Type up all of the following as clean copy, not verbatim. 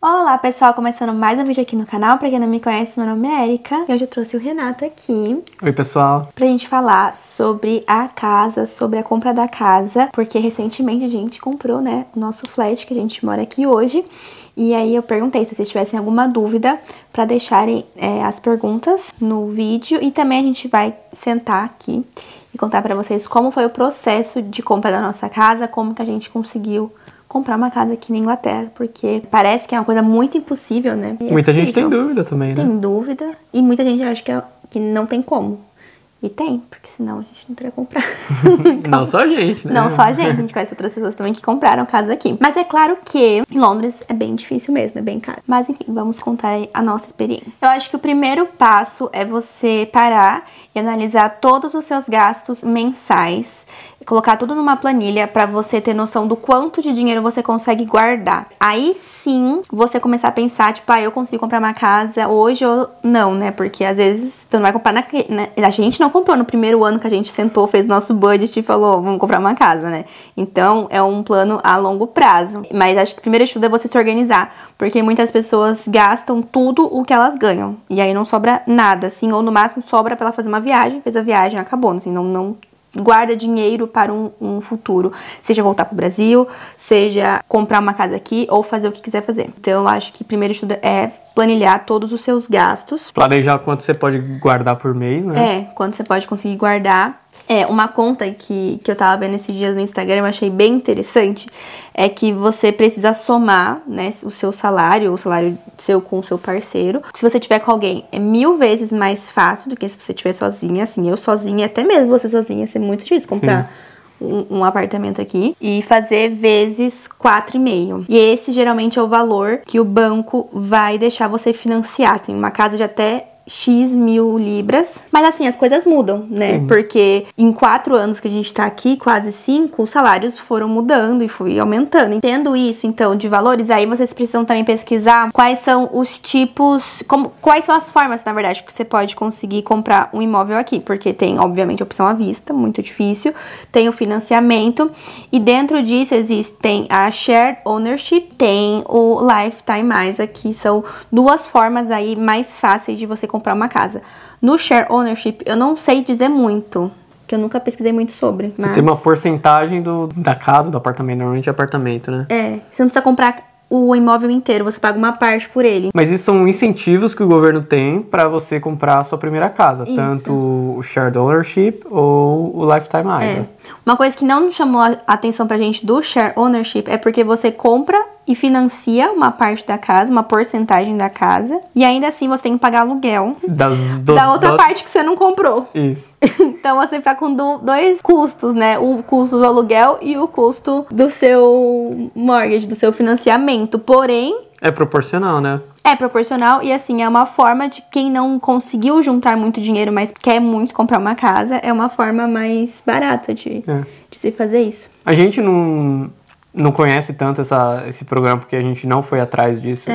Olá pessoal, começando mais um vídeo aqui no canal. Pra quem não me conhece, meu nome é Erika e hoje eu trouxe o Renato aqui. Oi pessoal! Pra gente falar sobre a casa, sobre a compra da casa, porque recentemente a gente comprou, né, o nosso flat que a gente mora aqui hoje. E aí eu perguntei se vocês tivessem alguma dúvida pra deixarem as perguntas no vídeo. E também a gente vai sentar aqui e contar pra vocês como foi o processo de compra da nossa casa, como que a gente conseguiu comprar uma casa aqui na Inglaterra, porque parece que é uma coisa muito impossível, né? Muita gente tem dúvida também, né? Tem dúvida, e muita gente acha que não tem como. E tem, porque senão a gente não teria comprado. Então, não só a gente, né? Não só a gente conhece outras pessoas também que compraram casas aqui. Mas é claro que em Londres é bem difícil mesmo, é bem caro. Mas enfim, vamos contar aí a nossa experiência. Eu acho que o primeiro passo é você parar e analisar todos os seus gastos mensais, colocar tudo numa planilha pra você ter noção do quanto de dinheiro você consegue guardar. Aí sim, você começar a pensar, tipo, eu consigo comprar uma casa hoje ou não, né? Porque às vezes você não vai comprar né? A gente não comprou no primeiro ano que a gente sentou, fez nosso budget e falou, vamos comprar uma casa, né? Então, é um plano a longo prazo. Mas acho que o primeiro estudo é você se organizar, porque muitas pessoas gastam tudo o que elas ganham. E aí não sobra nada, assim, ou no máximo sobra pra ela fazer uma viagem, fez a viagem, acabou, assim, não guarda dinheiro para um futuro, seja voltar pro Brasil, seja comprar uma casa aqui ou fazer o que quiser fazer. Então eu acho que o primeiro estudo é planilhar todos os seus gastos. Planejar quanto você pode guardar por mês, né? Quanto você pode conseguir guardar. Uma conta que eu tava vendo esses dias no Instagram, eu achei bem interessante, é que você precisa somar, né, o seu salário, o salário seu com o seu parceiro. Se você tiver com alguém, é 1000 vezes mais fácil do que se você estiver sozinha. Assim, eu sozinha, até mesmo você sozinha, ia ser muito difícil comprar um apartamento aqui. E fazer vezes 4,5. E esse geralmente é o valor que o banco vai deixar você financiar, assim, uma casa de até X mil libras. Mas assim, as coisas mudam, né? Porque em 4 anos que a gente tá aqui, quase 5, os salários foram mudando e foi aumentando. Entendo isso, então, de valores, aí vocês precisam também pesquisar quais são os tipos, quais são as formas, na verdade, que você pode conseguir comprar um imóvel aqui. Porque tem, obviamente, a opção à vista, muito difícil. Tem o financiamento. E dentro disso existem a Shared Ownership, tem o Lifetime ISA, que são duas formas aí mais fáceis de você comprar uma casa. No Share Ownership, eu não sei dizer muito, que eu nunca pesquisei muito sobre. Você tem uma porcentagem da casa, do apartamento, normalmente é apartamento, né? Você não precisa comprar o imóvel inteiro, você paga uma parte por ele. Mas isso são incentivos que o governo tem para você comprar a sua primeira casa, isso. Tanto o Shared Ownership ou o Lifetime ISA. Uma coisa que não chamou a atenção pra gente do Share Ownership é porque você compra e financia uma parte da casa, uma porcentagem da casa, e ainda assim você tem que pagar aluguel da outra parte que você não comprou. Isso. Então você fica com dois custos, né? O custo do aluguel e o custo do seu mortgage, do seu financiamento. Porém, é proporcional, né? É proporcional e assim, é uma forma de quem não conseguiu juntar muito dinheiro, mas quer muito comprar uma casa, é uma forma mais barata de se fazer isso. A gente não conhece tanto esse programa porque a gente não foi atrás disso.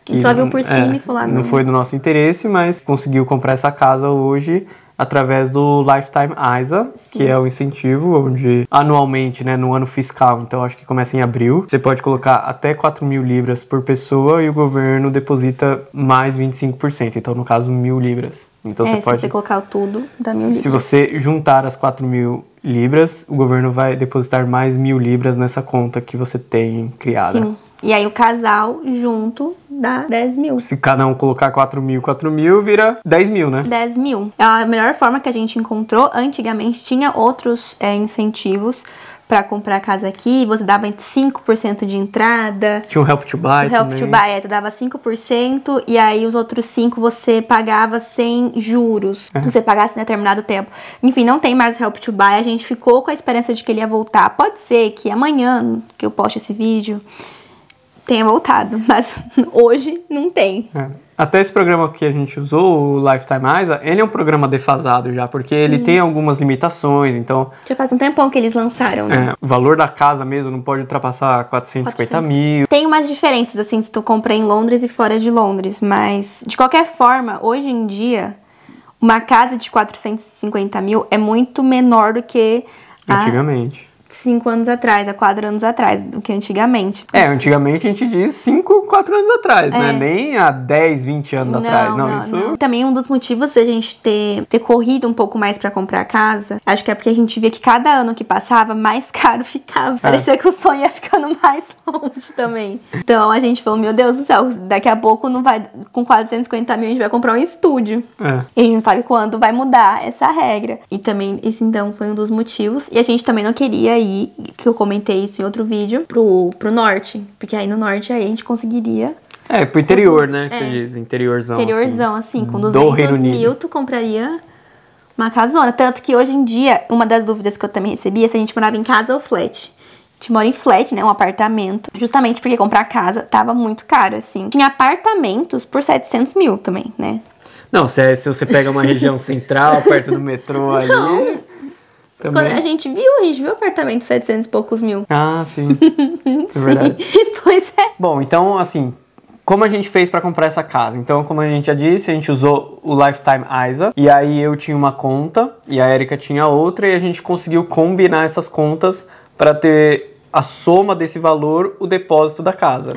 Que só viu por cima e falou, não foi do nosso interesse, mas conseguiu comprar essa casa hoje através do Lifetime ISA, que é o incentivo, onde anualmente, né, no ano fiscal, então acho que começa em abril, você pode colocar até 4.000 libras por pessoa e o governo deposita mais 25%, então no caso 1.000 libras. Então se você colocar tudo, dá 1.000 libras. Se você juntar as 4.000 libras, o governo vai depositar mais 1.000 libras nessa conta que você tem criada. Sim. E aí o casal junto dá 10.000. Se cada um colocar 4.000, vira 10.000, né? 10.000. A melhor forma que a gente encontrou, antigamente tinha outros incentivos pra comprar casa aqui, você dava 5% de entrada. Tinha um Help to Buy também. O Help to Buy, tu dava 5%, e aí os outros 5% você pagava sem juros. Se você pagasse em determinado tempo. Enfim, não tem mais o Help to Buy, a gente ficou com a esperança de que ele ia voltar. Pode ser que amanhã, que eu poste esse vídeo, tenha voltado, mas hoje não tem. Até esse programa que a gente usou, o Lifetime ISA, ele é um programa defasado já, porque ele tem algumas limitações, então... Já faz um tempão que eles lançaram, né? O valor da casa mesmo não pode ultrapassar 450 mil. Tem umas diferenças, assim, se tu compra em Londres e fora de Londres, mas, de qualquer forma, hoje em dia, uma casa de 450 mil é muito menor do que Antigamente. 5 anos atrás, há 4 anos atrás, do que antigamente. Antigamente a gente diz 5, 4 anos atrás, né? Nem há 10, 20 anos atrás. Não. Também um dos motivos da gente ter corrido um pouco mais pra comprar casa, acho que é porque a gente via que cada ano que passava, mais caro ficava. Parecia que o sonho ia ficando mais longe também. Então a gente falou, meu Deus do céu, daqui a pouco não vai, com 450 mil a gente vai comprar um estúdio. E a gente não sabe quando vai mudar essa regra. E também, esse então foi um dos motivos. E a gente também não queria ir, que eu comentei isso em outro vídeo, pro norte. Porque aí no norte aí a gente conseguiria... pro interior, né? Que você diz, interiorzão. Interiorzão, assim com 200 mil tu compraria uma casona. Tanto que hoje em dia, uma das dúvidas que eu também recebi é se a gente morava em casa ou flat. A gente mora em flat, né? Um apartamento. Justamente porque comprar casa tava muito caro, assim. Tinha apartamentos por 700 mil também, né? Não, se você pega uma região central, perto do metrô ali... Também. Quando a gente viu apartamento de 700 e poucos mil. Ah, sim. É verdade. Pois é. Bom, então, assim, como a gente fez pra comprar essa casa? Então, como a gente já disse, a gente usou o Lifetime ISA. E aí eu tinha uma conta e a Erika tinha outra. E a gente conseguiu combinar essas contas para ter a soma desse valor, o depósito da casa.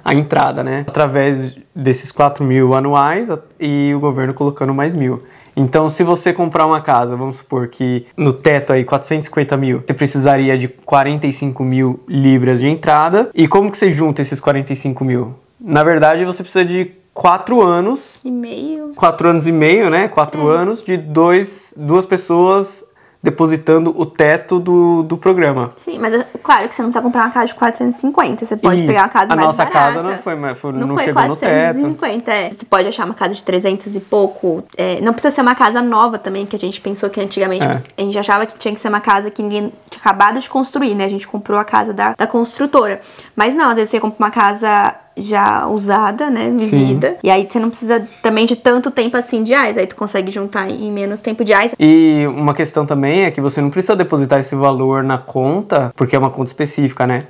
A entrada, né? Através desses 4 mil anuais e o governo colocando mais 1.000. Então, se você comprar uma casa, vamos supor que no teto aí 450 mil, você precisaria de 45 mil libras de entrada. E como que você junta esses 45 mil? Na verdade, você precisa de 4 anos... e meio. 4 anos e meio, né? 4 anos de duas pessoas depositando o teto do programa. Sim, mas claro que você não precisa comprar uma casa de 450, você pode pegar uma casa mais barata. A nossa casa não chegou no teto. 450, Você pode achar uma casa de 300 e pouco. Não precisa ser uma casa nova também, que a gente pensou que antigamente a gente achava que tinha que ser uma casa que ninguém tinha acabado de construir, né? A gente comprou a casa da construtora. Mas não, às vezes você compra uma casa já usada, né, vivida. Sim. E aí você não precisa também de tanto tempo assim de AIS, aí tu consegue juntar em menos tempo de AIS. E uma questão também é que você não precisa depositar esse valor na conta, porque é uma conta específica, né?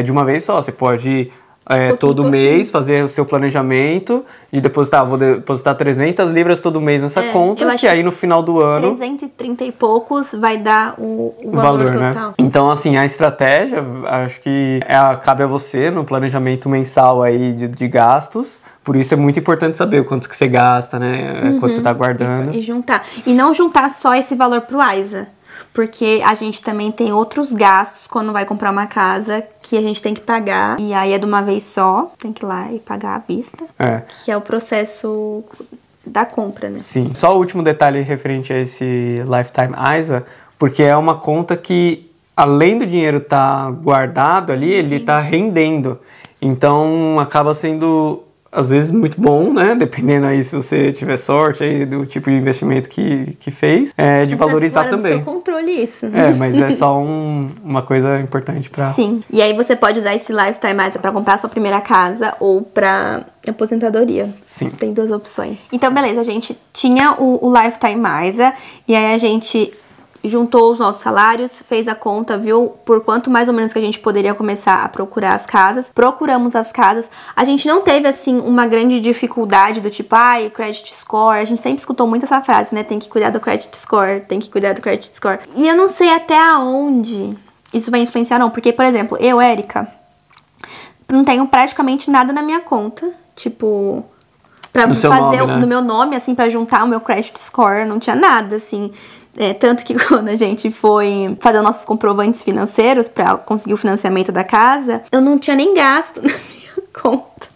De uma vez só, você pode todo mês fazer o seu planejamento de depositar, vou depositar 300 libras todo mês nessa conta, que aí no final do ano... 330 e poucos vai dar o valor total. Né? Então, assim, a estratégia, acho que cabe a você no planejamento mensal aí de gastos. Por isso é muito importante saber o quanto que você gasta, né? Quanto você tá guardando. E juntar. E não juntar só esse valor pro AISA. Porque a gente também tem outros gastos quando vai comprar uma casa que a gente tem que pagar. E aí é de uma vez só, tem que ir lá e pagar à vista. Que é o processo da compra, né? Sim. Só o último detalhe referente a esse Lifetime ISA, porque é uma conta que, além do dinheiro estar guardado ali, ele está rendendo. Então, acaba sendo... às vezes muito bom, né? Dependendo aí se você tiver sorte aí do tipo de investimento que fez, de valorizar também. Do seu controle isso. Mas é só uma coisa importante pra... Sim. E aí você pode usar esse Lifetime ISA pra comprar a sua primeira casa ou pra aposentadoria. Sim. Tem 2 opções. Então, beleza, a gente tinha o Lifetime ISA e aí a gente juntou os nossos salários, fez a conta, viu por quanto mais ou menos que a gente poderia começar a procurar as casas. Procuramos as casas. A gente não teve, assim, uma grande dificuldade do tipo, o credit score. A gente sempre escutou muito essa frase, né? Tem que cuidar do credit score, tem que cuidar do credit score. E eu não sei até aonde isso vai influenciar, não. Porque, por exemplo, eu, Erika, não tenho praticamente nada na minha conta. Tipo, pra fazer nome, né? No meu nome, assim, pra juntar o meu credit score, não tinha nada, assim. Tanto que quando a gente foi fazer os nossos comprovantes financeiros pra conseguir o financiamento da casa, eu não tinha nem gasto na minha conta.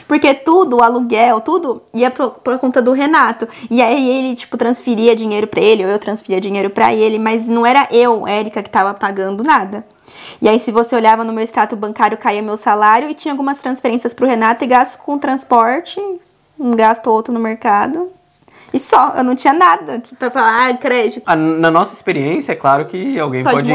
Porque tudo, o aluguel, tudo ia pra conta do Renato. E aí ele, tipo, transferia dinheiro pra ele, ou eu transferia dinheiro pra ele, mas não era eu, Erika, que tava pagando nada. E aí, se você olhava no meu extrato bancário, caía meu salário e tinha algumas transferências pro Renato e gasto com transporte, um gasto ou outro no mercado. E só, eu não tinha nada pra falar, crédito. Na nossa experiência, é claro que alguém pode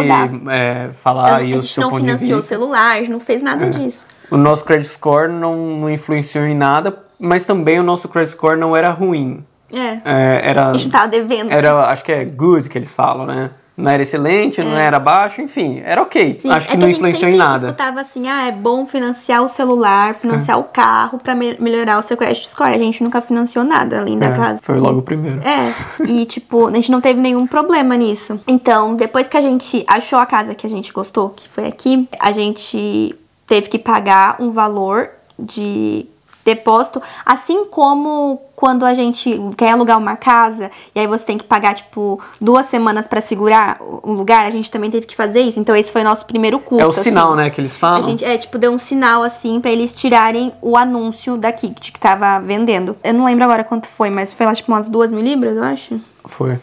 falar aí o seu ponto de vista. A gente não financiou o celular, a gente não fez nada disso. O nosso credit score não influenciou em nada, mas também o nosso credit score não era ruim. A gente tava devendo. Acho que é good que eles falam, né? não era excelente, não era baixo, enfim, era ok. Sim, acho que não influenciou em nada. Eu escutava assim, é bom financiar o celular, financiar o carro pra melhorar o seu credit score. A gente nunca financiou nada além da casa. Foi logo o primeiro. E tipo, a gente não teve nenhum problema nisso. Então, depois que a gente achou a casa que a gente gostou, que foi aqui, a gente teve que pagar um valor de depósito, assim como quando a gente quer alugar uma casa e aí você tem que pagar, tipo, 2 semanas pra segurar o lugar, a gente também teve que fazer isso. Então esse foi o nosso primeiro custo. É o sinal, assim, né, que eles falam? A gente, tipo, deu um sinal, assim, pra eles tirarem o anúncio da Kikt, que tava vendendo. Eu não lembro agora quanto foi, mas foi lá, tipo, umas 2.000 libras, eu acho. Foi.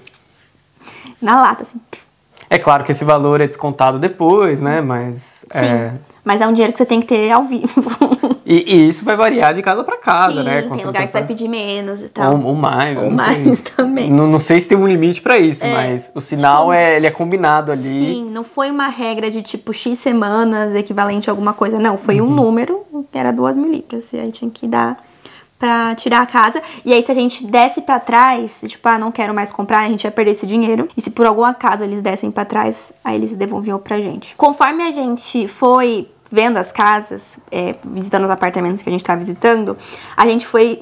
Na lata, assim. É claro que esse valor é descontado depois, né, mas... Sim. Mas é um dinheiro que você tem que ter ao vivo. E isso vai variar de casa pra casa, Sim, né? Tem lugar que vai pedir menos e tal. Ou mais. Ou mais também. Não sei se tem um limite pra isso, mas o sinal ele é combinado ali. Sim, não foi uma regra de tipo X semanas equivalente a alguma coisa. Não, foi um número que era 2.000 libras. E aí tinha que dar pra tirar a casa. E aí se a gente desse pra trás, tipo, não quero mais comprar, a gente ia perder esse dinheiro. E se por algum acaso eles dessem pra trás, aí eles devolviam pra gente. Conforme a gente foi vendo as casas, visitando os apartamentos que a gente tá visitando, a gente foi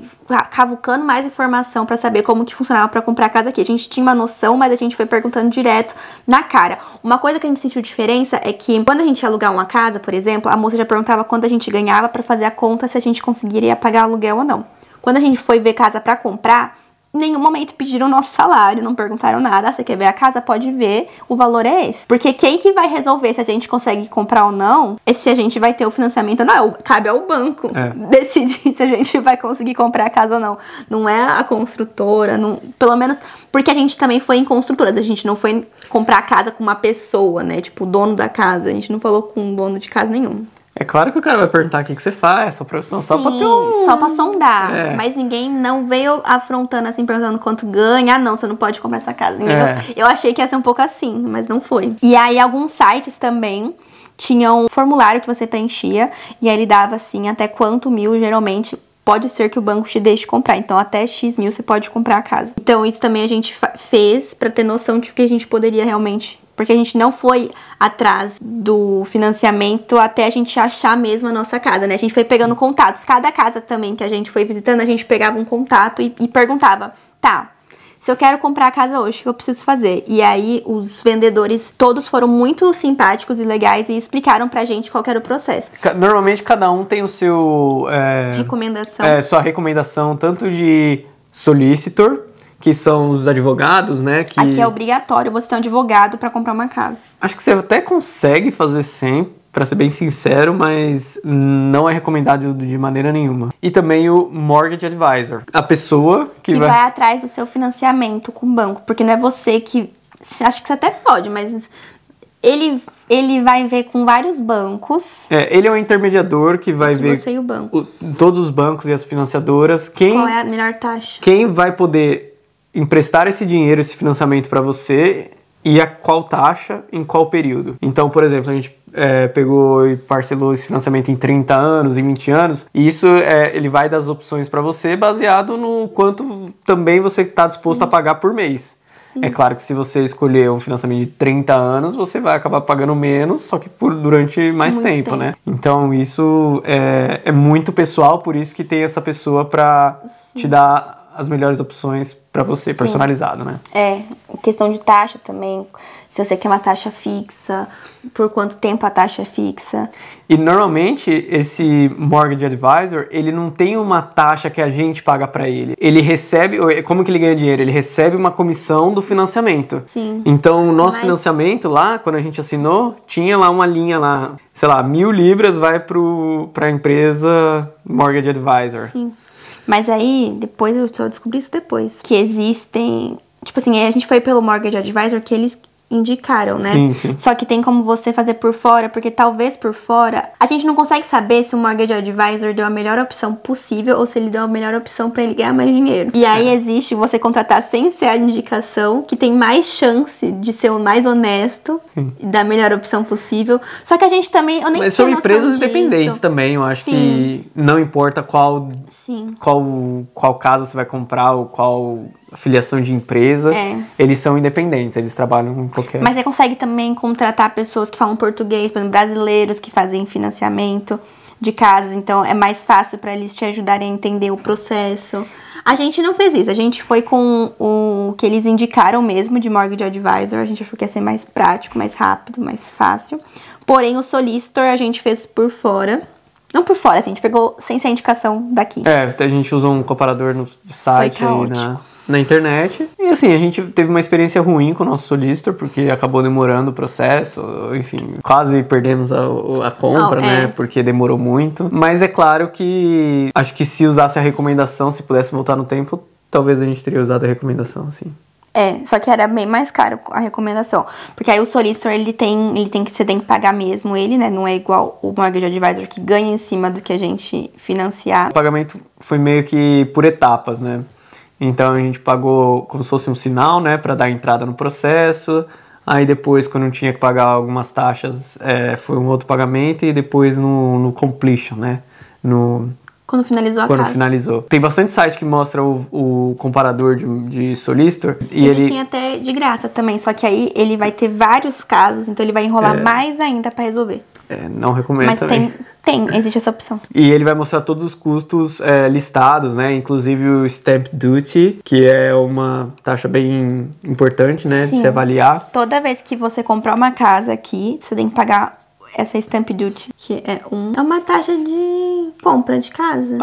cavucando mais informação pra saber como que funcionava pra comprar a casa aqui. A gente tinha uma noção, mas a gente foi perguntando direto na cara. Uma coisa que a gente sentiu diferença é que quando a gente ia alugar uma casa, por exemplo, a moça já perguntava quanto a gente ganhava pra fazer a conta se a gente conseguiria pagar aluguel ou não. Quando a gente foi ver casa pra comprar, em nenhum momento pediram o nosso salário, não perguntaram nada. Você quer ver a casa? Pode ver, o valor é esse. Porque quem que vai resolver se a gente consegue comprar ou não, se a gente vai ter o financiamento ou não, cabe ao banco decidir se a gente vai conseguir comprar a casa ou não. Não é a construtora, pelo menos porque a gente também foi em construtoras, a gente não foi comprar a casa com uma pessoa, né, tipo o dono da casa, a gente não falou com o dono de casa nenhum. É claro que o cara vai perguntar o que você faz, sua profissão, Sim, só pra ter só pra sondar. Mas ninguém não veio afrontando assim, perguntando quanto ganha. Não, você não pode comprar essa casa. Eu achei que ia ser um pouco assim, mas não foi. E aí, alguns sites também tinham um formulário que você preenchia. E aí, ele dava assim, até quanto mil, geralmente, pode ser que o banco te deixe comprar. Então, até X mil você pode comprar a casa. Então, isso também a gente fez pra ter noção de que a gente poderia realmente... Porque a gente não foi atrás do financiamento até a gente achar mesmo a nossa casa, né? A gente foi pegando contatos. Cada casa também que a gente foi visitando, a gente pegava um contato e perguntava, tá, se eu quero comprar a casa hoje, o que eu preciso fazer? E aí, os vendedores todos foram muito simpáticos e legais e explicaram pra gente qual que era o processo. Normalmente, cada um tem o seu... recomendação. Sua recomendação, tanto de solicitor... que são os advogados, né? Que... Aqui é obrigatório você ter um advogado pra comprar uma casa. Acho que você até consegue fazer sem, pra ser bem sincero, mas não é recomendado de maneira nenhuma. E também o Mortgage Advisor. A pessoa que vai atrás do seu financiamento com o banco. Porque não é você que... Acho que você até pode, mas... Ele vai ver com vários bancos. Ele é um intermediador que vai ver... Você e o banco. Todos os bancos e as financiadoras. Qual é a melhor taxa? Quem vai poder... emprestar esse dinheiro, esse financiamento para você e a qual taxa, em qual período. Então, por exemplo, a gente pegou e parcelou esse financiamento em 30 anos, em 20 anos, e isso ele vai dar as opções para você baseado no quanto também você está disposto a pagar por mês. Sim. É claro que se você escolher um financiamento de 30 anos, você vai acabar pagando menos, só que durante mais tempo, né? Então, isso é muito pessoal, por isso que tem essa pessoa para te dar as melhores opções para você, personalizado, né? Questão de taxa também. Se você quer uma taxa fixa, por quanto tempo a taxa é fixa. E normalmente esse Mortgage Advisor, ele não tem uma taxa que a gente paga para ele. Ele recebe, como que ele ganha dinheiro? Ele recebe uma comissão do financiamento. Sim. Então o nosso financiamento lá, quando a gente assinou, tinha lá uma linha lá, sei lá, 1.000 libras vai pra empresa Mortgage Advisor. Sim. Mas aí, depois, eu só descobri isso depois. Que existem... Tipo assim, a gente foi pelo Mortgage Advisor que eles indicaram, né? Sim, sim. Só que tem como você fazer por fora, porque talvez por fora... A gente não consegue saber se o Mortgage Advisor deu a melhor opção possível ou se ele deu a melhor opção pra ele ganhar mais dinheiro. E aí existe você contratar sem ser a indicação, que tem mais chance de ser o mais honesto e da melhor opção possível. Só que a gente também... Eu nem Mas são empresas independentes também, eu acho que não importa qual casa você vai comprar ou qual filiação de empresa, É. eles são independentes, eles trabalham em qualquer... Mas você consegue também contratar pessoas que falam português, por exemplo, brasileiros que fazem financiamento de casas, então é mais fácil para eles te ajudarem a entender o processo. A gente não fez isso, a gente foi com o que eles indicaram mesmo de Mortgage Advisor, a gente achou que ia ser mais prático, mais rápido, mais fácil. Porém, o Solicitor a gente fez por fora. Não por fora, assim, a gente pegou sem ser indicação daqui. A gente usa um comparador no site aí caótico. na internet. E assim, a gente teve uma experiência ruim com o nosso Solicitor, porque acabou demorando o processo, enfim, quase perdemos a compra, né? Porque demorou muito. Mas é claro que acho que se usasse a recomendação, se pudesse voltar no tempo, talvez a gente teria usado a recomendação, sim. Só que era bem mais caro a recomendação. Porque aí o Solicitor, você tem que pagar mesmo ele, né? Não é igual o Mortgage Advisor que ganha em cima do que a gente financiar. O pagamento foi meio que por etapas, né? Então a gente pagou como se fosse um sinal, né? Pra dar entrada no processo. Aí depois, quando tinha que pagar algumas taxas, foi um outro pagamento. E depois no completion, né? Quando finalizou a casa. Quando finalizou. Tem bastante site que mostra o comparador de Solicitor. E Existem até de graça também, só que aí ele vai ter vários casos, então ele vai enrolar mais ainda pra resolver. Não recomendo Mas também. existe essa opção. E ele vai mostrar todos os custos listados, né? Inclusive o Stamp Duty, que é uma taxa bem importante, né? Sim. De se avaliar. Toda vez que você comprar uma casa aqui, você tem que pagar essa Stamp Duty, que é uma taxa de compra de casa.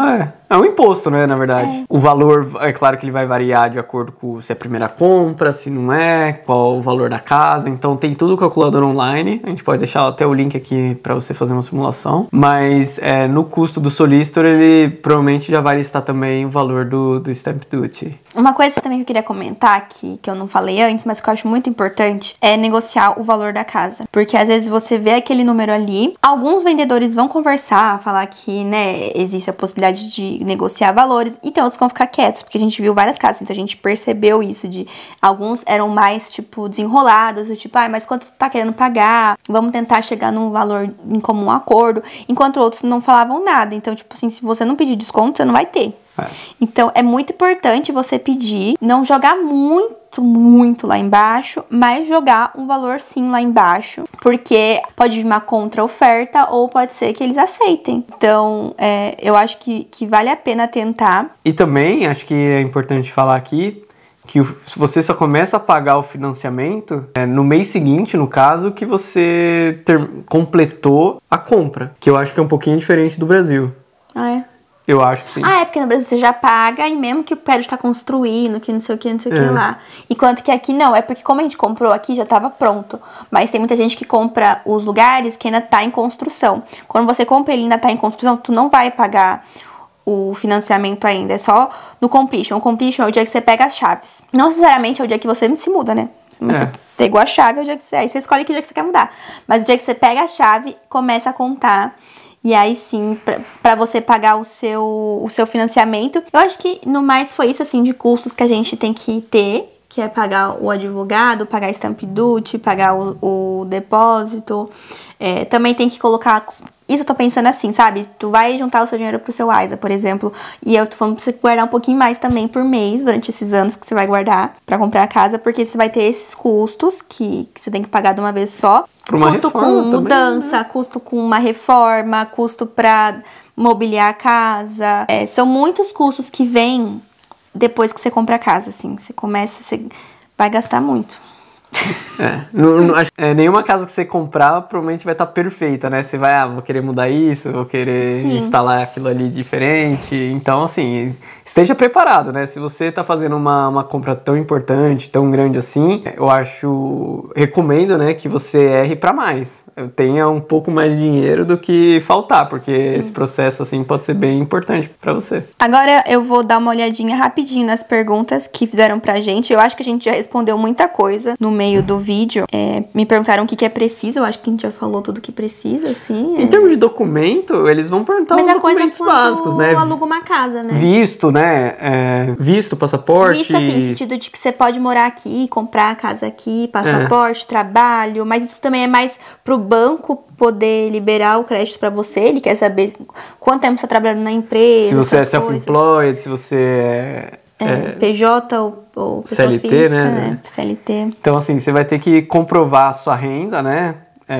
É um imposto, né, na verdade. O valor, é claro que ele vai variar de acordo com se é a primeira compra, se não é, qual o valor da casa. Então tem tudo calculador online. A gente pode deixar até o link aqui para você fazer uma simulação. Mas no custo do Solicitor, ele provavelmente já vai listar também o valor do Stamp Duty. Uma coisa também que eu queria comentar aqui, que eu não falei antes, mas que eu acho muito importante, é negociar o valor da casa. Porque às vezes você vê aquele número ali, alguns vendedores vão conversar, falar que, né, existe a possibilidade de negociar valores, então outros vão ficar quietos, porque a gente viu várias casas, então a gente percebeu isso, de alguns eram mais, tipo, desenrolados, do tipo, mas quanto tu tá querendo pagar? Vamos tentar chegar num valor em comum acordo, enquanto outros não falavam nada, então, tipo assim, se você não pedir desconto, você não vai ter. Então, é muito importante você pedir, não jogar muito lá embaixo, mas jogar um valor sim lá embaixo, porque pode vir uma contra-oferta ou pode ser que eles aceitem. Então, eu acho que vale a pena tentar. E também, acho que é importante falar aqui, que você só começa a pagar o financiamento no mês seguinte, no caso, que você completou a compra, que eu acho que é um pouquinho diferente do Brasil. Eu acho que sim. Porque no Brasil você já paga e mesmo que o prédio está construindo, que não sei o que lá. Enquanto que aqui não, é porque como a gente comprou aqui já estava pronto. Mas tem muita gente que compra os lugares que ainda tá em construção. Quando você compra ele ainda tá em construção, tu não vai pagar o financiamento ainda, é só no completion. O completion é o dia que você pega as chaves. Não necessariamente é o dia que você se muda, né? Mas você pegou a chave, é o dia que aí você escolhe que dia que você quer mudar. Mas o dia que você pega a chave, começa a contar. E aí sim, pra você pagar o seu financiamento. Eu acho que no mais foi isso, assim, de custos que a gente tem que ter. Que é pagar o advogado, pagar a stamp duty, pagar o depósito. Também tem que colocar... Isso eu tô pensando assim, sabe? Tu vai juntar o seu dinheiro pro seu ISA, por exemplo. E eu tô falando pra você guardar um pouquinho mais também por mês, durante esses anos que você vai guardar pra comprar a casa. Porque você vai ter esses custos que você tem que pagar de uma vez só. Custo com mudança, também, né? Custo com uma reforma, custo pra mobiliar a casa. São muitos custos que vêm depois que você compra a casa, assim. Você vai gastar muito. Nenhuma casa que você comprar provavelmente vai estar perfeita, né? Você vai, vou querer mudar isso, vou querer instalar aquilo ali diferente. Então, assim, esteja preparado, né? Se você tá fazendo uma compra tão importante, tão grande assim, recomendo, né, que você erre pra mais. Tenha um pouco mais de dinheiro do que faltar, porque esse processo, assim, pode ser bem importante pra você. Agora eu vou dar uma olhadinha rapidinho nas perguntas que fizeram pra gente. Eu acho que a gente já respondeu muita coisa no meio do vídeo. Me perguntaram o que é preciso, eu acho que a gente já falou tudo o que precisa, assim. Em termos de documento, eles vão perguntar os documentos básicos, né? Eu alugo uma casa, né? Visto, né? Visto, passaporte... Visto, assim, no sentido de que você pode morar aqui, comprar a casa aqui, passaporte, trabalho, mas isso também é mais pro banco poder liberar o crédito pra você. Ele quer saber quanto tempo você tá trabalhando na empresa. Se você é self-employed, se você PJ ou ou pessoa CLT, física, né? CLT. Então, assim, você vai ter que comprovar a sua renda, né?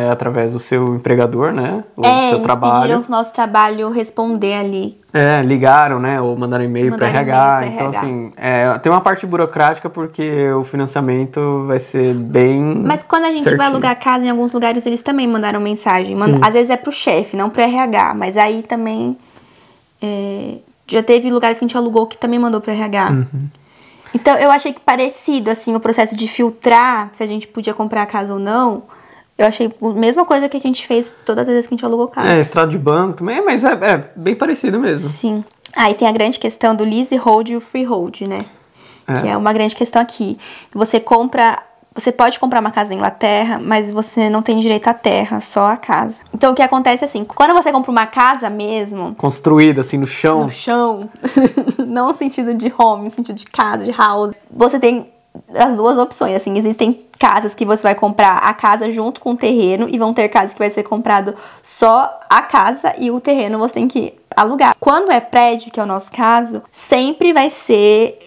Através do seu empregador, né? Ou do seu eles trabalho. pediram pro nosso trabalho responder ali. Ligaram, né? Ou mandaram e-mail para RH. Então, RH. assim, tem uma parte burocrática porque o financiamento vai ser bem. Mas quando a gente certinho. vai alugar casa, em alguns lugares eles também mandaram mensagem. Às vezes é pro chefe, não pro RH. Mas aí também. Já teve lugares que a gente alugou que também mandou pro RH. Uhum. Então eu achei que parecido, assim, o processo de filtrar se a gente podia comprar a casa ou não. Eu achei a mesma coisa que a gente fez todas as vezes que a gente alugou casa. Extrato de banco também, mas é bem parecido mesmo. Sim. Aí tem a grande questão do leasehold e o freehold, né? Que é uma grande questão aqui. Você pode comprar uma casa na Inglaterra, mas você não tem direito à terra, só a casa. Então o que acontece é assim, quando você compra uma casa mesmo... Construída assim no chão. No chão, não no sentido de home, no sentido de casa, de house. Você tem as duas opções, assim, existem casas que você vai comprar a casa junto com o terreno e vão ter casas que vai ser comprado só a casa e o terreno você tem que alugar. Quando é prédio, que é o nosso caso, sempre vai ser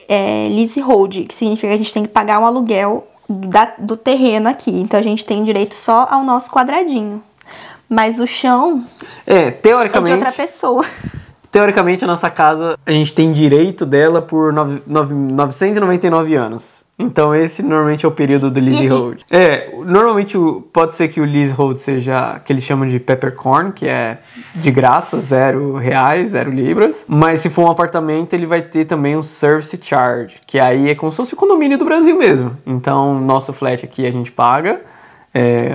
leasehold, que significa que a gente tem que pagar um aluguel do terreno aqui. Então a gente tem direito só ao nosso quadradinho. Mas o chão teoricamente, é de outra pessoa. Teoricamente, a nossa casa, a gente tem direito dela por 999 anos. Então, esse normalmente é o período do leasehold. Normalmente pode ser que o leasehold seja que eles chamam de peppercorn, que é de graça, R$0, 0 libras. Mas se for um apartamento, ele vai ter também um service charge, que aí é como se fosse o condomínio do Brasil mesmo. Então, nosso flat aqui a gente paga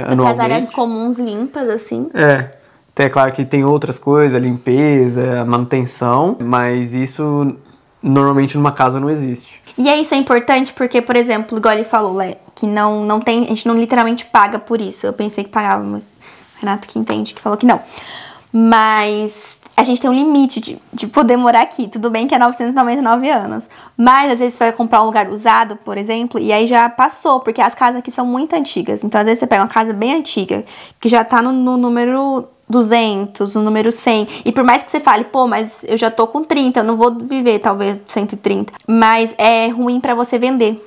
anualmente. As áreas comuns limpas, assim. É claro que tem outras coisas, limpeza, manutenção, mas isso normalmente numa casa não existe. E isso é importante porque, por exemplo, igual ele falou, que não tem, a gente não literalmente paga por isso. Eu pensei que pagava, mas o Renato que entende, que falou que não. Mas a gente tem um limite de poder morar aqui. Tudo bem que é 999 anos. Mas às vezes você vai comprar um lugar usado, por exemplo, e aí já passou, porque as casas aqui são muito antigas. Então às vezes você pega uma casa bem antiga, que já tá no número 200, no número 100. E por mais que você fale, mas eu já tô com 30, eu não vou viver talvez 130. Mas é ruim pra você vender.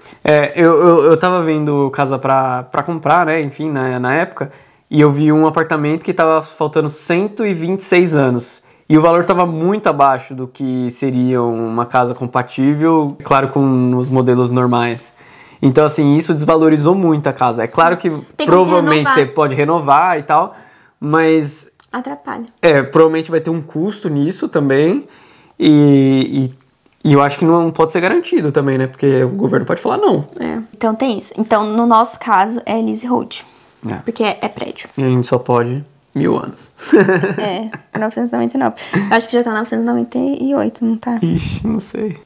Eu tava vendo casa pra comprar, né, enfim, na época, e eu vi um apartamento que tava faltando 126 anos. E o valor tava muito abaixo do que seria uma casa compatível, claro, com os modelos normais. Então, assim, isso desvalorizou muito a casa. É claro que provavelmente você pode renovar e tal, mas... atrapalha. Provavelmente vai ter um custo nisso também. E eu acho que não pode ser garantido também, né? Porque o governo pode falar não. Então tem isso. Então, no nosso caso, é leasehold. Porque é prédio. E a gente só pode 1000 anos. 999. Eu acho que já tá 998, não tá? Ixi, não sei.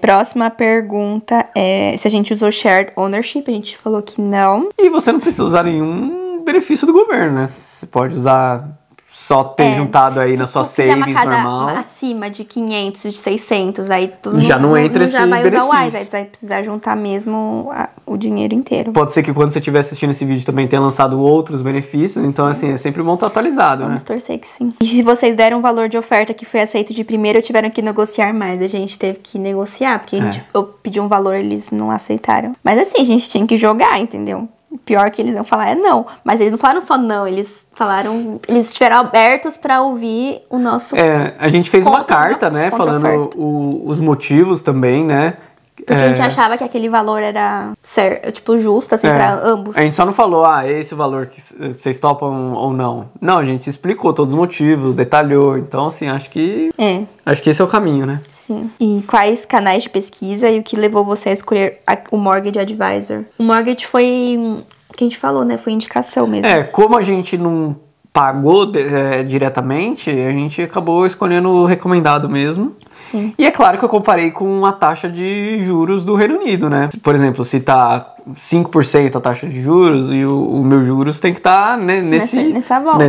Próxima pergunta é se a gente usou shared ownership. A gente falou que não. E você não precisa usar nenhum benefício do governo, né? Você pode usar... só ter juntado aí na sua savings uma casa normal. acima de 500, de 600, aí tu já não entra esse já vai benefício. usar o WISE, aí tu vai precisar juntar mesmo o dinheiro inteiro. Pode ser que quando você estiver assistindo esse vídeo também tenha lançado outros benefícios, então assim, é sempre bom estar atualizado, Vamos né? torcer que sim. E se vocês deram um valor de oferta que foi aceito de primeiro, tiveram que negociar mais, a gente teve que negociar, porque eu pedi um valor, eles não aceitaram. Mas assim, a gente tinha que jogar, entendeu? O pior que eles iam falar é não, mas eles não falaram só não, eles estiveram abertos pra ouvir o nosso... a gente fez uma carta, né, falando os motivos também, né? Porque a gente achava que aquele valor era certo, tipo, justo, assim, pra ambos. A gente só não falou, esse é o valor que vocês topam ou não. Não, a gente explicou todos os motivos, detalhou. Então, assim, acho que esse é o caminho, né? Sim. E quais canais de pesquisa e o que levou você a escolher o Mortgage Advisor? O Mortgage foi... que a gente falou, né? Foi indicação mesmo. Como a gente não pagou diretamente, a gente acabou escolhendo o recomendado mesmo. Sim. E é claro que eu comparei com a taxa de juros do Reino Unido, né? Por exemplo, se tá 5% a taxa de juros e o meu juros tem que estar nessa volta.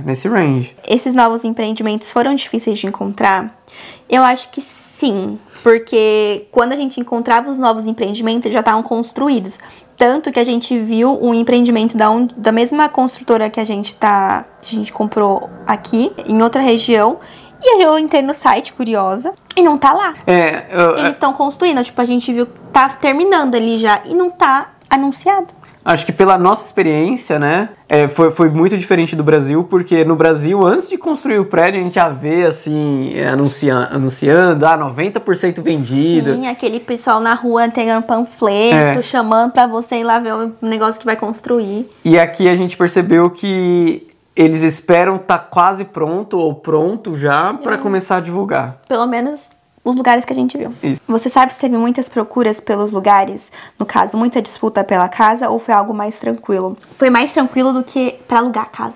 Nesse range. Esses novos empreendimentos foram difíceis de encontrar? Eu acho que sim, porque quando a gente encontrava os novos empreendimentos, eles já estavam construídos. Tanto que a gente viu um empreendimento da mesma construtora que a gente comprou aqui, em outra região, E eu entrei no site, curiosa, e não tá lá. Eles estão construindo, tipo, a gente viu que tá terminando ali já e não tá anunciado. Acho que pela nossa experiência, né, foi muito diferente do Brasil, porque no Brasil, antes de construir o prédio, a gente já vê, assim, anunciando, 90% vendido. Sim, aquele pessoal na rua entregando panfleto, chamando pra você ir lá ver o negócio que vai construir. E aqui a gente percebeu que eles esperam estar quase pronto ou pronto já pra começar a divulgar. Pelo menos os lugares que a gente viu. Isso. Você sabe se teve muitas procuras pelos lugares? No caso, muita disputa pela casa ou foi algo mais tranquilo? Foi mais tranquilo do que pra alugar a casa.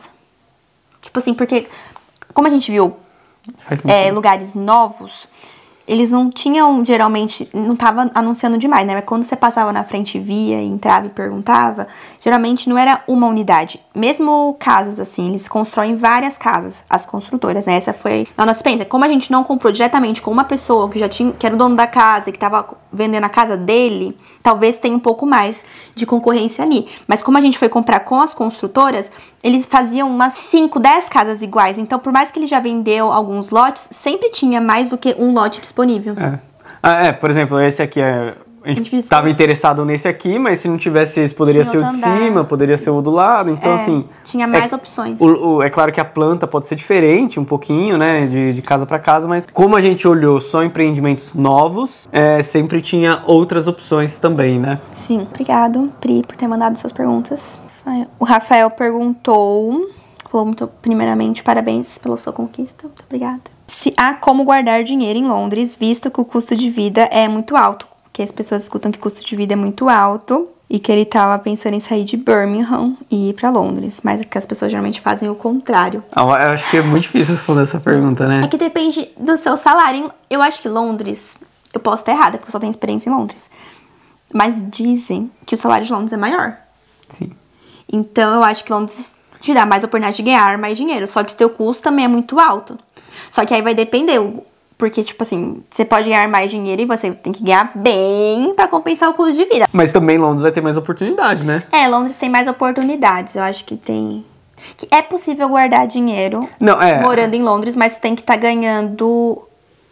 Tipo assim, porque como a gente viu lugares novos, eles não tinham, geralmente, não tava anunciando demais, né? Mas quando você passava na frente, via, entrava e perguntava, geralmente não era uma unidade. Mesmo casas, assim, eles constroem várias casas, as construtoras, né? Essa foi a nossa experiência. Como a gente não comprou diretamente com uma pessoa que já tinha, que era o dono da casa, que tava vendendo a casa dele, talvez tenha um pouco mais de concorrência ali. Mas como a gente foi comprar com as construtoras, eles faziam umas 5, 10 casas iguais. Então, por mais que ele já vendeu alguns lotes, sempre tinha mais do que um lote disponível. Por exemplo, esse aqui a gente estava interessado nesse aqui, mas se não tivesse esse, poderia ser o de cima, poderia ser o do lado. Então, assim... Tinha mais opções. É claro que a planta pode ser diferente um pouquinho, né? De casa para casa, mas como a gente olhou só empreendimentos novos, sempre tinha outras opções também, né? Sim. Obrigado, Pri, por ter mandado suas perguntas. O Rafael perguntou... Falou muito, primeiramente, parabéns pela sua conquista. Muito obrigada. Se há como guardar dinheiro em Londres, visto que o custo de vida é muito alto. Que as pessoas escutam que o custo de vida é muito alto e que ele tava pensando em sair de Birmingham e ir pra Londres. Mas que as pessoas geralmente fazem o contrário. Eu acho que é muito difícil responder essa pergunta, né? É que depende do seu salário. Eu acho que Londres... Eu posso estar errada, porque eu só tenho experiência em Londres. Mas dizem que o salário de Londres é maior. Sim. Então, eu acho que Londres te dá mais oportunidade de ganhar mais dinheiro. Só que o teu custo também é muito alto. Só que aí vai depender. Porque, tipo assim, você pode ganhar mais dinheiro e você tem que ganhar bem pra compensar o custo de vida. Mas também Londres vai ter mais oportunidade, né? Londres tem mais oportunidades. Eu acho que tem... Que é possível guardar dinheiro morando em Londres, mas tu tem que estar ganhando...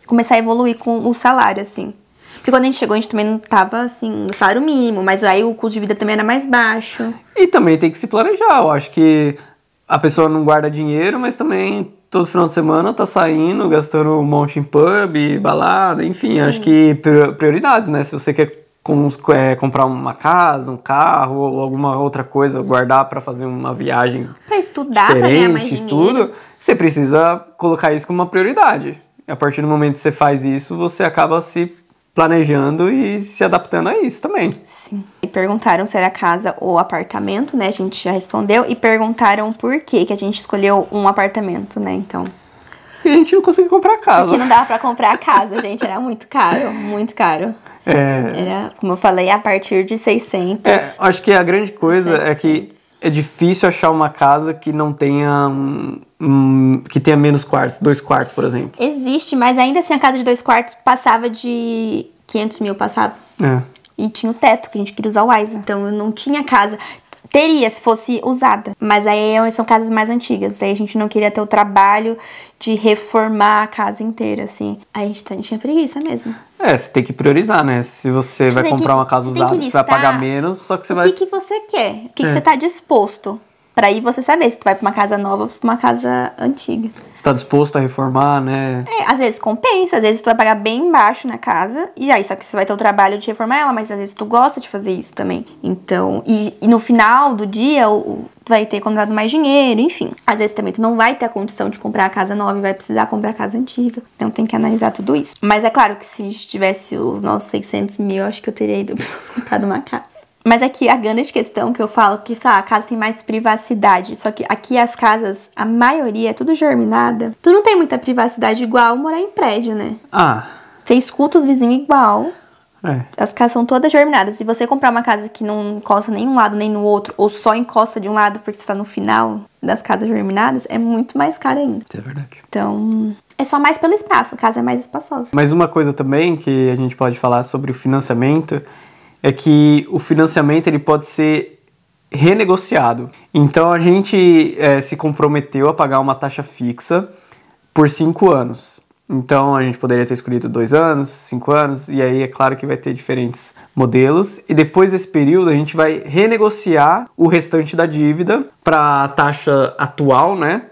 Começar a evoluir com o salário, assim. Porque quando a gente chegou, a gente também não tava, assim, no salário mínimo. Mas aí o custo de vida também era mais baixo. E também tem que se planejar. Eu acho que a pessoa não guarda dinheiro, mas também todo final de semana tá saindo, gastando um monte em pub, balada, enfim. Acho que prioridades, né? Se você quer comprar uma casa, um carro ou alguma outra coisa, guardar pra fazer uma viagem pra estudar, pra ganhar mais dinheiro. Você precisa colocar isso como uma prioridade. E a partir do momento que você faz isso, você acaba se planejando e se adaptando a isso também. Sim. E perguntaram se era casa ou apartamento, né? A gente já respondeu. E perguntaram por que a gente escolheu um apartamento, né? Então... Porque a gente não conseguiu comprar casa. Porque não dava pra comprar a casa, gente. Era muito caro, muito caro. Era, como eu falei, a partir de 600. Acho que a grande coisa 700. É que é difícil achar uma casa que não tenha... que tenha menos quartos, 2 quartos, por exemplo. Existe, mas ainda assim a casa de 2 quartos passava de 500 mil, passava. E tinha o teto, que a gente queria usar o WISA. Então eu não tinha casa. Teria, se fosse usada. Mas aí são casas mais antigas. Aí a gente não queria ter o trabalho de reformar a casa inteira, assim. Aí a gente tinha preguiça mesmo. Você tem que priorizar, né? Se você vai comprar uma casa usada, você vai pagar menos, só que você vai... O que você quer? O que você tá disposto? Pra aí você saber se tu vai pra uma casa nova ou pra uma casa antiga. Você tá disposto a reformar, né? Às vezes compensa, às vezes tu vai pagar bem baixo na casa, e aí só que você vai ter o trabalho de reformar ela, mas às vezes tu gosta de fazer isso também. Então, e no final do dia, tu vai ter economizado mais dinheiro, enfim. Às vezes também tu não vai ter a condição de comprar a casa nova e vai precisar comprar a casa antiga. Então tem que analisar tudo isso. Mas é claro que se tivesse os nossos 600 mil, eu acho que eu teria ido comprado uma casa. Mas aqui a grande questão que eu falo, que a casa tem mais privacidade. Só que aqui as casas, a maioria é tudo germinada. Tu não tem muita privacidade igual morar em prédio, né? Você escuta os vizinhos igual. As casas são todas germinadas. Se você comprar uma casa que não encosta nem um lado nem no outro, ou só encosta de um lado porque você tá no final das casas germinadas, é muito mais caro ainda. É verdade. Então... é só mais pelo espaço, a casa é mais espaçosa. Mas uma coisa também que a gente pode falar sobre o financiamento... é que o financiamento ele pode ser renegociado. Então a gente se comprometeu a pagar uma taxa fixa por 5 anos. Então a gente poderia ter escolhido 2 anos, 5 anos, e aí é claro que vai ter diferentes modelos. E depois desse período a gente vai renegociar o restante da dívida para a taxa atual, né?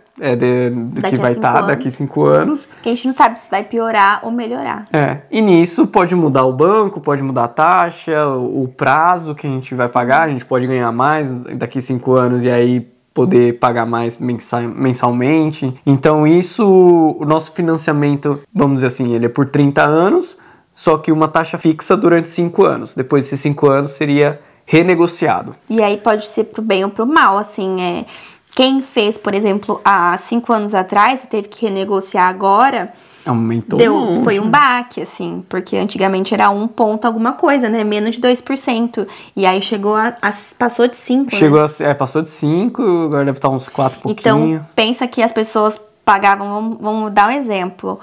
Que vai estar daqui 5 anos. Que a gente não sabe se vai piorar ou melhorar. E nisso pode mudar o banco, pode mudar a taxa, o prazo que a gente vai pagar. A gente pode ganhar mais daqui 5 anos e aí poder pagar mais mensalmente. Então o nosso financiamento, vamos dizer assim, ele é por 30 anos, só que uma taxa fixa durante 5 anos. Depois desses 5 anos seria renegociado. E aí pode ser pro bem ou pro mal, assim, Quem fez, por exemplo, há 5 anos atrás e teve que renegociar agora, aumentou foi um baque, assim, porque antigamente era 1 ponto alguma coisa, né? Menos de 2%. E aí chegou passou de 5%. Passou de 5, agora deve estar uns 4 pouquinho. Então, pensa que as pessoas pagavam, vamos dar um exemplo.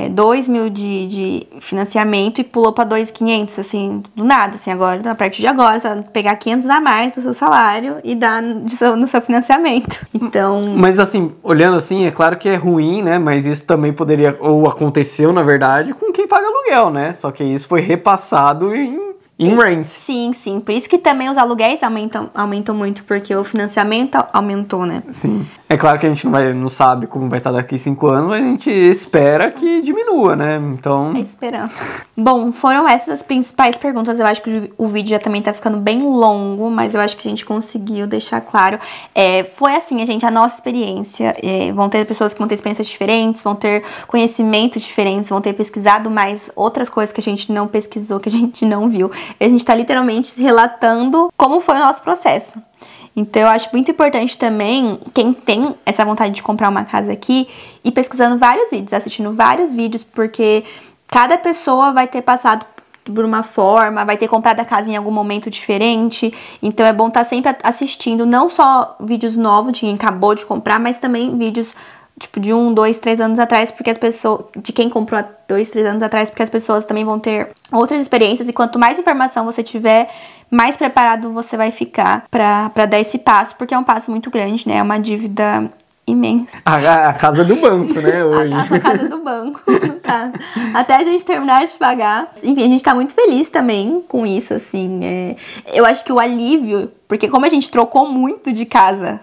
2 mil de financiamento e pulou para 2.500, assim, do nada, assim, agora, a partir de agora, você vai pegar 500 a mais do seu salário e dar no seu financiamento. Então... Mas, assim, olhando assim, é claro que é ruim, né, mas isso também poderia, ou aconteceu, na verdade, com quem paga aluguel, né, só que isso foi repassado em rent. Sim, por isso que também os aluguéis aumentam muito, porque o financiamento aumentou, né? Sim. É claro que a gente não sabe como vai estar daqui 5 anos, mas a gente espera que diminua, né? Então... É esperança. Bom, foram essas as principais perguntas. Eu acho que o vídeo já também tá ficando bem longo, mas eu acho que a gente conseguiu deixar claro. Foi assim, a nossa experiência. Vão ter pessoas que vão ter experiências diferentes, vão ter conhecimentos diferentes, vão ter pesquisado mais outras coisas que a gente não pesquisou, que a gente não viu. A gente tá literalmente relatando como foi o nosso processo. Então, eu acho muito importante também, quem tem essa vontade de comprar uma casa aqui, ir pesquisando vários vídeos, assistindo vários vídeos, porque cada pessoa vai ter passado por uma forma, vai ter comprado a casa em algum momento diferente. Então, é bom estar sempre assistindo, não só vídeos novos de quem acabou de comprar, mas também vídeos tipo de 1, 2, 3 anos atrás, porque as pessoas, de quem comprou há 2, 3 anos atrás, porque as pessoas também vão ter outras experiências, e quanto mais informação você tiver, mais preparado você vai ficar pra dar esse passo, porque é um passo muito grande, né? É uma dívida imensa. A casa do banco, né, hoje. A casa do banco, tá? Até a gente terminar de pagar. Enfim, a gente tá muito feliz também com isso, assim. Eu acho que o alívio, porque como a gente trocou muito de casa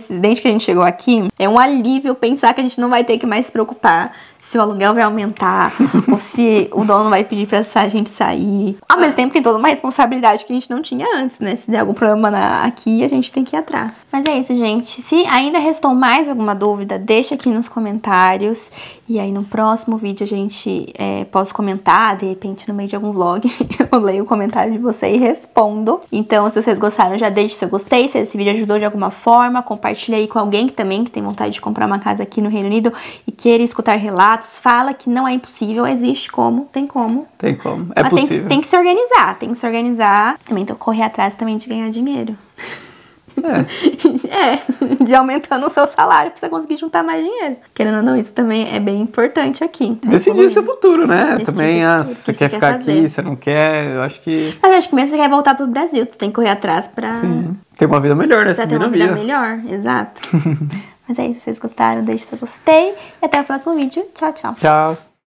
desde que a gente chegou aqui, é um alívio pensar que a gente não vai ter que mais se preocupar se o aluguel vai aumentar, ou se o dono vai pedir pra a gente sair. Ao mesmo tempo, tem toda uma responsabilidade que a gente não tinha antes, né? Se der algum problema aqui, a gente tem que ir atrás. Mas é isso, gente. Se ainda restou mais alguma dúvida, deixa aqui nos comentários. E aí, no próximo vídeo, a gente posso comentar, de repente, no meio de algum vlog, eu leio o comentário de você e respondo. Então, se vocês gostaram, já deixe seu gostei. Se esse vídeo ajudou de alguma forma, compartilhe aí com alguém que também tem vontade de comprar uma casa aqui no Reino Unido e queira escutar relatos. Fala que não é impossível, existe como, tem como. Tem como, é mas possível. Tem que se organizar. Também tô correr atrás também de ganhar dinheiro. De aumentando o seu salário pra você conseguir juntar mais dinheiro. Querendo ou não, isso também é bem importante aqui. Decidir o seu futuro, né? Também, se você quer ficar aqui, você não quer, eu acho que... Mas eu acho que mesmo você quer voltar pro Brasil, tu tem que correr atrás pra... Sim, ter uma vida melhor, né? Pra ter uma vida melhor, exato. Mas é isso, se vocês gostaram, deixe seu gostei. E até o próximo vídeo. Tchau, tchau. Tchau.